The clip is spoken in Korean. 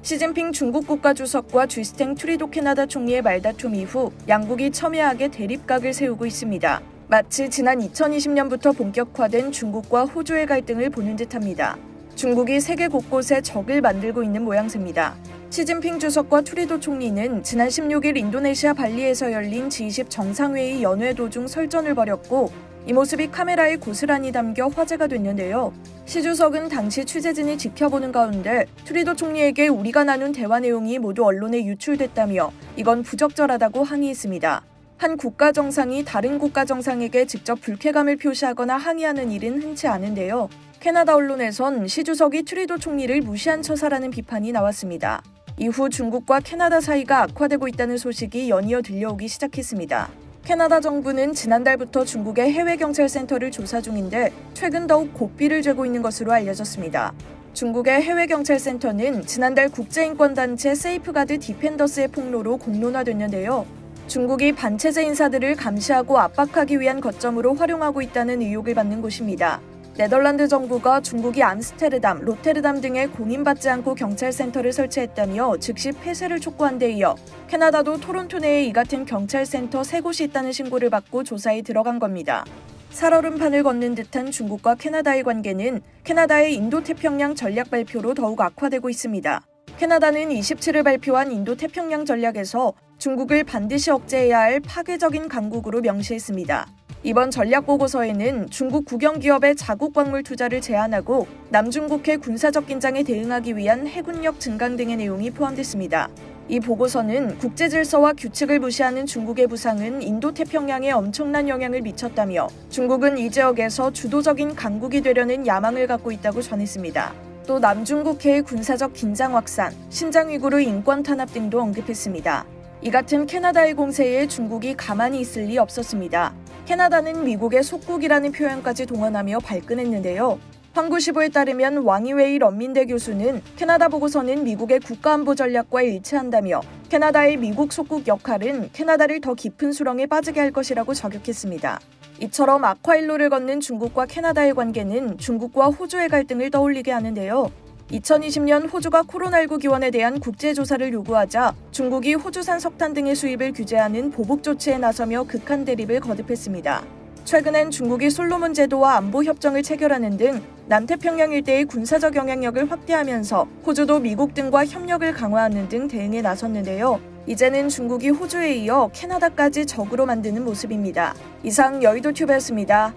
시진핑 중국 국가주석과 주스탱 트리도 캐나다 총리의 말다툼 이후 양국이 첨예하게 대립각을 세우고 있습니다. 마치 지난 2020년부터 본격화된 중국과 호주의 갈등을 보는 듯합니다. 중국이 세계 곳곳에 적을 만들고 있는 모양새입니다. 시진핑 주석과 트리도 총리는 지난 16일 인도네시아 발리에서 열린 G20 정상회의 연회 도중 설전을 벌였고 이 모습이 카메라에 고스란히 담겨 화제가 됐는데요. 시 주석은 당시 취재진이 지켜보는 가운데 트리도 총리에게 우리가 나눈 대화 내용이 모두 언론에 유출됐다며 이건 부적절하다고 항의했습니다. 한 국가 정상이 다른 국가 정상에게 직접 불쾌감을 표시하거나 항의하는 일은 흔치 않은데요. 캐나다 언론에선 시 주석이 트리도 총리를 무시한 처사라는 비판이 나왔습니다. 이후 중국과 캐나다 사이가 악화되고 있다는 소식이 연이어 들려오기 시작했습니다. 캐나다 정부는 지난달부터 중국의 해외경찰센터를 조사 중인데 최근 더욱 고삐를 죄고 있는 것으로 알려졌습니다. 중국의 해외경찰센터는 지난달 국제인권단체 세이프가드 디펜더스의 폭로로 공론화됐는데요. 중국이 반체제 인사들을 감시하고 압박하기 위한 거점으로 활용하고 있다는 의혹을 받는 곳입니다. 네덜란드 정부가 중국이 암스테르담, 로테르담 등에 공인받지 않고 경찰센터를 설치했다며 즉시 폐쇄를 촉구한 데 이어 캐나다도 토론토 내에 이 같은 경찰센터 3곳이 있다는 신고를 받고 조사에 들어간 겁니다. 살얼음판을 걷는 듯한 중국과 캐나다의 관계는 캐나다의 인도태평양 전략 발표로 더욱 악화되고 있습니다. 캐나다는 27일 발표한 인도태평양 전략에서 중국을 반드시 억제해야 할 파괴적인 강국으로 명시했습니다. 이번 전략보고서에는 중국 국영기업의 자국 광물 투자를 제한하고 남중국해 군사적 긴장에 대응하기 위한 해군력 증강 등의 내용이 포함됐습니다. 이 보고서는 국제질서와 규칙을 무시하는 중국의 부상은 인도태평양에 엄청난 영향을 미쳤다며 중국은 이 지역에서 주도적인 강국이 되려는 야망을 갖고 있다고 전했습니다. 또 남중국해의 군사적 긴장 확산, 신장 위구르 인권 탄압 등도 언급했습니다. 이 같은 캐나다의 공세에 중국이 가만히 있을 리 없었습니다. 캐나다는 미국의 속국이라는 표현까지 동원하며 발끈했는데요. 황구시보에 따르면 왕이웨이 런민대 교수는 캐나다 보고서는 미국의 국가안보 전략과 일치한다며 캐나다의 미국 속국 역할은 캐나다를 더 깊은 수렁에 빠지게 할 것이라고 저격했습니다. 이처럼 악화일로를 걷는 중국과 캐나다의 관계는 중국과 호주의 갈등을 떠올리게 하는데요. 2020년 호주가 코로나19 기원에 대한 국제조사를 요구하자 중국이 호주산 석탄 등의 수입을 규제하는 보복 조치에 나서며 극한 대립을 거듭했습니다. 최근엔 중국이 솔로몬 제도와 안보 협정을 체결하는 등 남태평양 일대의 군사적 영향력을 확대하면서 호주도 미국 등과 협력을 강화하는 등 대응에 나섰는데요. 이제는 중국이 호주에 이어 캐나다까지 적으로 만드는 모습입니다. 이상 여의도튜브였습니다.